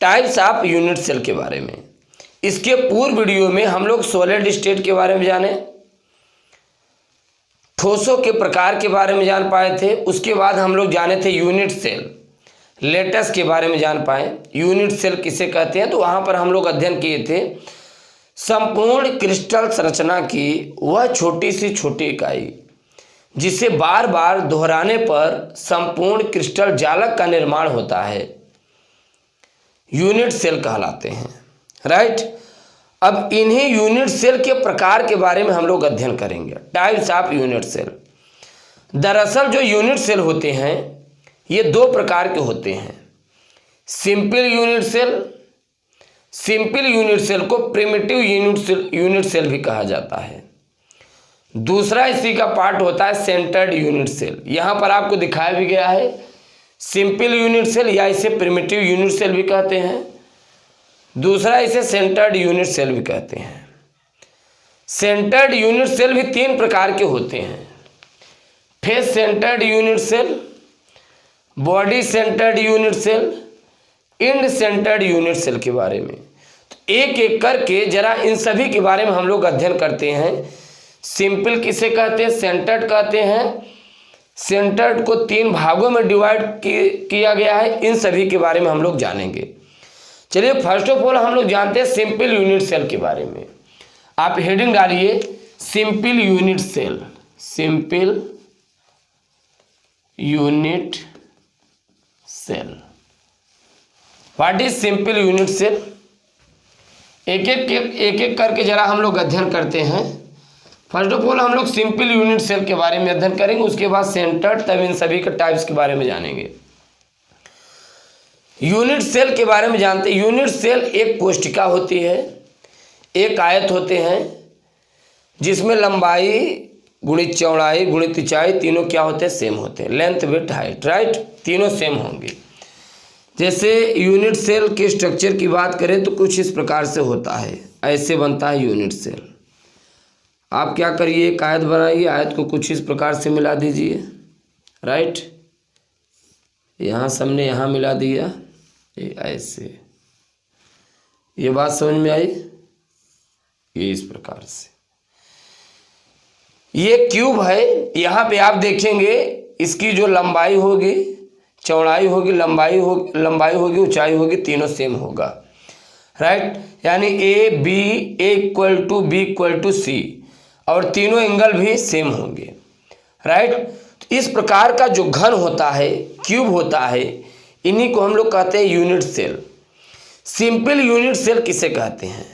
Types of unit cell के बारे में। इसके पूर्व वीडियो में हम लोग सॉलिड स्टेट के बारे में जाने, ठोसों के प्रकार के बारे में जान पाए थे। उसके बाद हम लोग जाने थे यूनिट सेल, लेटेस्ट के बारे में जान पाए। यूनिट सेल किसे कहते हैं, तो वहाँ पर हम लोग अध्ययन किए थे संपूर्ण क्रिस्टल संरचना की वह छोटी सी छोटी इकाई जिसे बार बार दोहराने पर संपूर्ण क्रिस्टल जालक का निर्माण होता है, यूनिट सेल कहलाते हैं। राइट। अब इन्हीं यूनिट सेल के प्रकार के बारे में हम लोग अध्ययन करेंगे, टाइप्स ऑफ यूनिट सेल। दरअसल जो यूनिट सेल होते हैं ये दो प्रकार के होते हैं, simple unit cell, simple unit cell को प्रिमिटिव यूनिट सेल भी कहा जाता है। दूसरा इसी का पार्ट होता है सेंटर्ड यूनिट सेल। यहाँ पर आपको दिखाया भी गया है सिंपल यूनिट सेल, या इसे प्रिमिटिव यूनिट सेल भी कहते हैं। दूसरा इसे सेंटर्ड यूनिट सेल भी कहते हैं। सेंटर्ड यूनिट सेल भी तीन प्रकार के होते हैं, face centred unit cell, body centred unit cell, end centred unit cell के बारे में। तो एक एक करके जरा इन सभी के बारे में हम लोग अध्ययन करते हैं। सिंपल किसे कहते हैं, सेंटर्ड कहते हैं। सेंटर्ड को तीन भागों में डिवाइड किया गया है, इन सभी के बारे में हम लोग जानेंगे। चलिए फर्स्ट ऑफ ऑल हम लोग जानते हैं सिंपल यूनिट सेल के बारे में। आप हेडिंग डालिए simple unit cell, simple unit cell. What is simple unit cell? एक एक करके जरा हम लोग अध्ययन करते हैं। फर्स्ट ऑफ ऑल हम लोग सिंपल यूनिट सेल के बारे में अध्ययन करेंगे, उसके बाद सेंटर्ड, तब इन सभी के टाइप्स के बारे में जानेंगे। यूनिट सेल के बारे में जानते हैं। यूनिट सेल एक कोशिका होती है, एक आयत होते हैं जिसमें लंबाई गुणित चौड़ाई गुणित ऊंचाई तीनों क्या होते हैं, सेम होते हैं, लेंथ विड्थ हाइट। राइट, तीनों सेम होंगे। जैसे यूनिट सेल के स्ट्रक्चर की बात करें तो कुछ इस प्रकार से होता है, ऐसे बनता है यूनिट सेल। आप क्या करिए, एक आयत बनाइए, आयत को कुछ इस प्रकार से मिला दीजिए। राइट, यहाँ सबने यहाँ मिला दिया, ये ऐसे, ये बात समझ में आई? ये इस प्रकार से ये क्यूब है। यहाँ पे आप देखेंगे इसकी जो लंबाई होगी, चौड़ाई होगी, लंबाई होगी, ऊंचाई होगी, तीनों सेम होगा। राइट, यानी A B equal to B equal to C, और तीनों एंगल भी सेम होंगे। राइट, इस प्रकार का जो घन होता है, क्यूब होता है, इन्हीं को हम लोग कहते हैं unit cell. Simple unit cell किसे कहते हैं?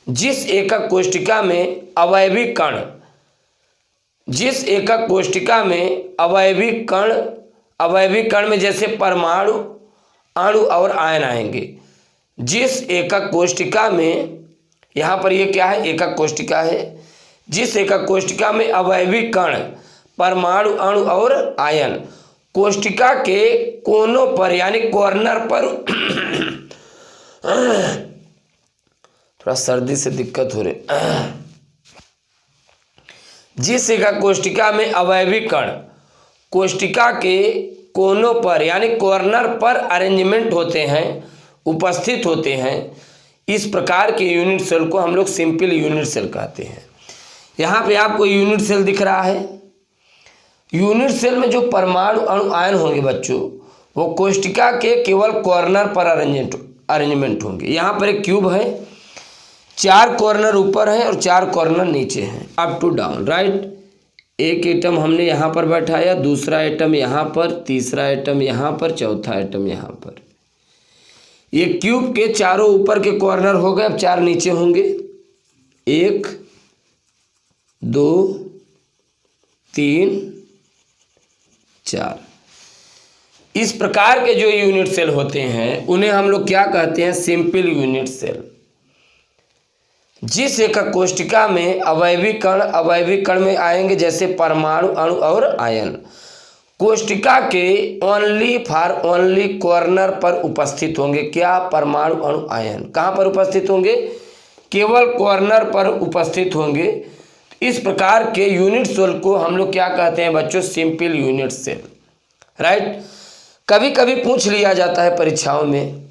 जिस एकक कोशिका में अवयवी कण, जिस एकक कोशिका में अवयवी कण में जैसे परमाणु, अणु और आयन आएंगे। जिस एकक कोशिका में, यहाँ पर ये क्या है, एकक कोशिका है। जिस एकक कोशिका में अवयवी कण, परमाणु, अणु और आयन कोशिका के कोनों पर यानी कॉर्नर पर थोड़ा सर्दी से दिक्कत हो रही। जिस एकक कोशिका में अवयवी कण कोशिका के कोनों पर यानी कॉर्नर पर अरेंजमेंट होते हैं, उपस्थित होते हैं, इस प्रकार के यूनिट सेल को हम लोग सिंपल यूनिट सेल कहते हैं। यहाँ पे आपको यूनिट सेल दिख रहा है। यूनिट सेल में जो परमाणु, अणु, आयन होंगे बच्चों, वो कोशिका के केवल कॉर्नर पर अरेंजमेंट होंगे। यहाँ पर एक क्यूब है, 4 कॉर्नर ऊपर है और 4 कॉर्नर नीचे हैं, अप टू डाउन। राइट, एक एटम हमने यहाँ पर बैठाया, दूसरा एटम यहाँ पर, तीसरा एटम यहाँ पर, चौथा एटम यहाँ पर। ये क्यूब के चारों ऊपर के कॉर्नर हो गए, अब 4 नीचे होंगे, 1 2 3 4। इस प्रकार के जो यूनिट सेल होते हैं उन्हें हम लोग क्या कहते हैं, सिंपल यूनिट सेल। जिस एकक कोशिका में अवयवी कण में आएंगे जैसे परमाणु, अणु और आयन, कोशिका के ओनली कॉर्नर पर उपस्थित होंगे। क्या? परमाणु, अणु, आयन। कहाँ पर उपस्थित होंगे? केवल कॉर्नर पर उपस्थित होंगे। इस प्रकार के यूनिट सेल को हम लोग क्या कहते हैं बच्चों, सिंपल यूनिट सेल। राइट, कभी कभी पूछ लिया जाता है परीक्षाओं में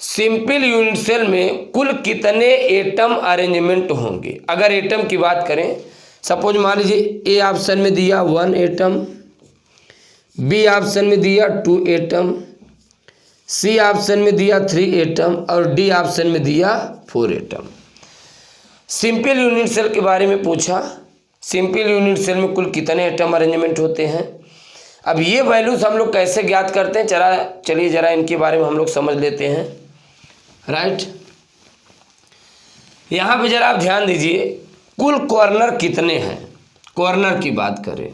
सिंपल यूनिट सेल में कुल कितने एटम अरेंजमेंट होंगे? अगर एटम की बात करें, सपोज मान लीजिए ए ऑप्शन में दिया 1 एटम, बी ऑप्शन में दिया 2 एटम, सी ऑप्शन में दिया 3 एटम और डी ऑप्शन में दिया 4 एटम। सिंपल यूनिट सेल के बारे में पूछा, सिंपल यूनिट सेल में कुल कितने एटम अरेंजमेंट होते हैं। अब ये वैल्यूज हम लोग कैसे ज्ञात करते हैं, चलिए जरा इनके बारे में हम लोग समझ लेते हैं। राइट, यहाँ पे जरा आप ध्यान दीजिए, कुल कॉर्नर कितने हैं। कॉर्नर की बात करें,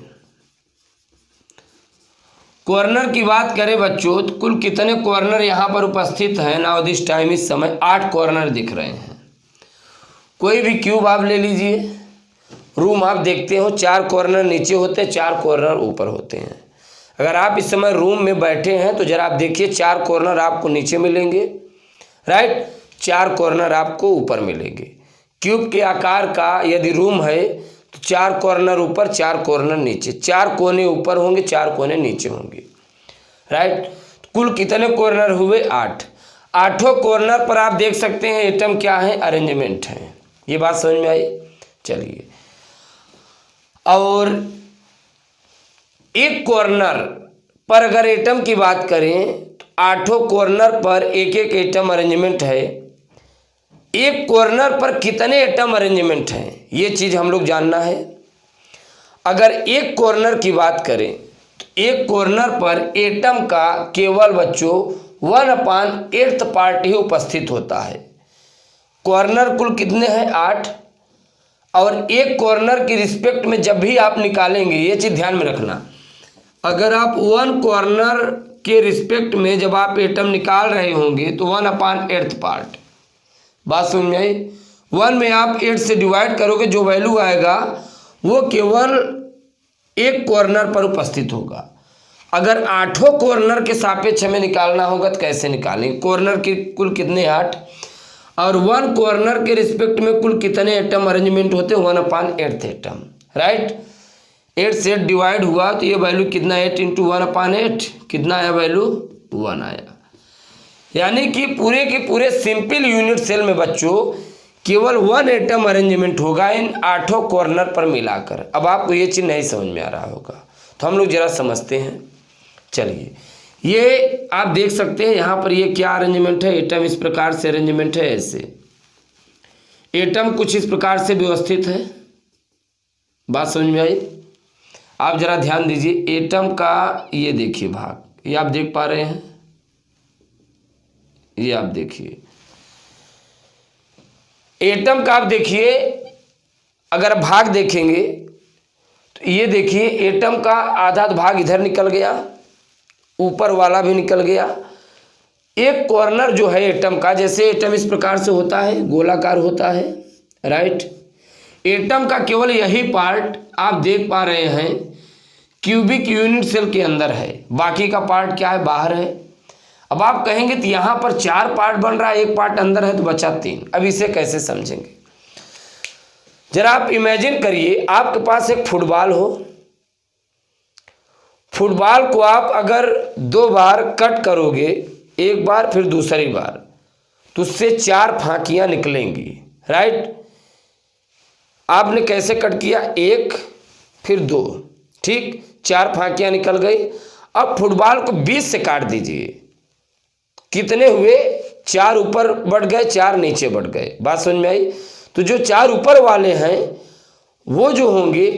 कॉर्नर की बात करें बच्चों, तो कुल कितने कॉर्नर यहाँ पर उपस्थित हैं। नाउ दिस टाइम इस समय 8 कॉर्नर दिख रहे हैं। कोई भी क्यूब आप ले लीजिए, रूम आप देखते हो 4 कॉर्नर नीचे होते हैं, 4 कॉर्नर ऊपर होते हैं। अगर आप इस समय रूम में बैठे हैं तो जरा आप देखिए 4 कॉर्नर आपको नीचे मिलेंगे, राइट, 4 कॉर्नर आपको ऊपर मिलेंगे। क्यूब के आकार का यदि रूम है तो 4 कॉर्नर ऊपर, 4 कॉर्नर नीचे, 4 कोने ऊपर होंगे, 4 कोने नीचे होंगे। राइट, कुल कितने कॉर्नर हुए? 8। 8 कॉर्नर पर आप देख सकते हैं एटम क्या है, अरेंजमेंट है। ये बात समझ में आई। चलिए, और एक कॉर्नर पर अगर एटम की बात करें तो 8 कॉर्नर पर एक एक एटम अरेंजमेंट है। एक कॉर्नर पर कितने एटम अरेंजमेंट हैं, ये चीज़ हम लोग जानना है। अगर एक कॉर्नर की बात करें तो एक कॉर्नर पर एटम का केवल बच्चों 1/8 पार्ट ही उपस्थित होता है। कॉर्नर कुल कितने हैं? 8। और एक कॉर्नर की रिस्पेक्ट में जब भी आप निकालेंगे, ये चीज़ ध्यान में रखना, अगर आप 1 कॉर्नर के रिस्पेक्ट में जब आप एटम निकाल रहे होंगे तो 1/8 पार्ट, बात समझ में आई। 1 में आप 8 से डिवाइड करोगे, जो वैल्यू आएगा वो केवल एक कॉर्नर पर उपस्थित होगा। अगर 8 कॉर्नर के सापेक्ष हमें निकालना होगा तो कैसे निकालेंगे? कॉर्नर के कुल कितने? 8, और 1 कॉर्नर के रिस्पेक्ट में कुल कितने एटम अरेंजमेंट होते हैं? 1/8 एटम। राइट, 8 से 8 डिवाइड हुआ तो ये वैल्यू कितना? 8 × 1/8 कितना आया? वैल्यू 1 आया। यानी कि पूरे के पूरे सिंपल यूनिट सेल में बच्चों केवल 1 एटम अरेंजमेंट होगा इन 8 कॉर्नर पर मिलाकर। अब आपको ये चीज़ नहीं समझ में आ रहा होगा तो हम लोग जरा समझते हैं। चलिए, ये आप देख सकते हैं यहाँ पर ये क्या अरेंजमेंट है। एटम इस प्रकार से अरेंजमेंट है, ऐसे एटम कुछ इस प्रकार से व्यवस्थित है। बात समझ में आई? आप जरा ध्यान दीजिए, एटम का ये देखिए भाग, ये आप देख पा रहे हैं, ये आप देखिए एटम का, आप देखिए अगर भाग देखेंगे तो ये देखिए एटम का आधा भाग इधर निकल गया, ऊपर वाला भी निकल गया। एक कॉर्नर जो है एटम का, जैसे एटम इस प्रकार से होता है, गोलाकार होता है। राइट, एटम का केवल यही पार्ट आप देख पा रहे हैं क्यूबिक यूनिट सेल के अंदर है, बाकी का पार्ट क्या है? बाहर है। अब आप कहेंगे तो यहाँ पर 4 पार्ट बन रहा है, एक पार्ट अंदर है तो बचा 3। अब इसे कैसे समझेंगे? जरा आप इमेजिन करिए, आपके पास एक फुटबॉल हो, फुटबॉल को आप अगर 2 बार कट करोगे, एक बार फिर दूसरी बार, तो उससे 4 फांकियां निकलेंगी। राइट, आपने कैसे कट किया? 1 फिर 2, ठीक, 4 फांकियां निकल गई। अब फुटबॉल को 20 से काट दीजिए, कितने हुए? 4 ऊपर बढ़ गए, 4 नीचे बढ़ गए। बात समझ में आई? तो जो 4 ऊपर वाले हैं वो जो होंगे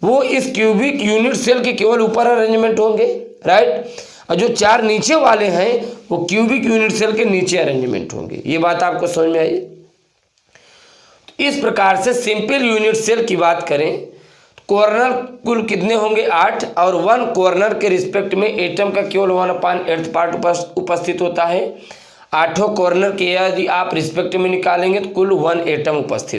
वो इस क्यूबिक यूनिट सेल के केवल ऊपर अरेंजमेंट होंगे। राइट, और जो 4 नीचे वाले हैं वो क्यूबिक यूनिट सेल के नीचे अरेंजमेंट होंगे। ये बात आपको समझ में आई? तो इस प्रकार से सिंपल यूनिट सेल की बात करें, कॉर्नर कुल कितने होंगे? 8, और 1 कॉर्नर के रिस्पेक्ट में एटम का केवल 1/8 पार्ट उपस्थित होता है। 8 कॉर्नर के यदि आप रिस्पेक्ट में निकालेंगे तो कुल 1 एटम उपस्थित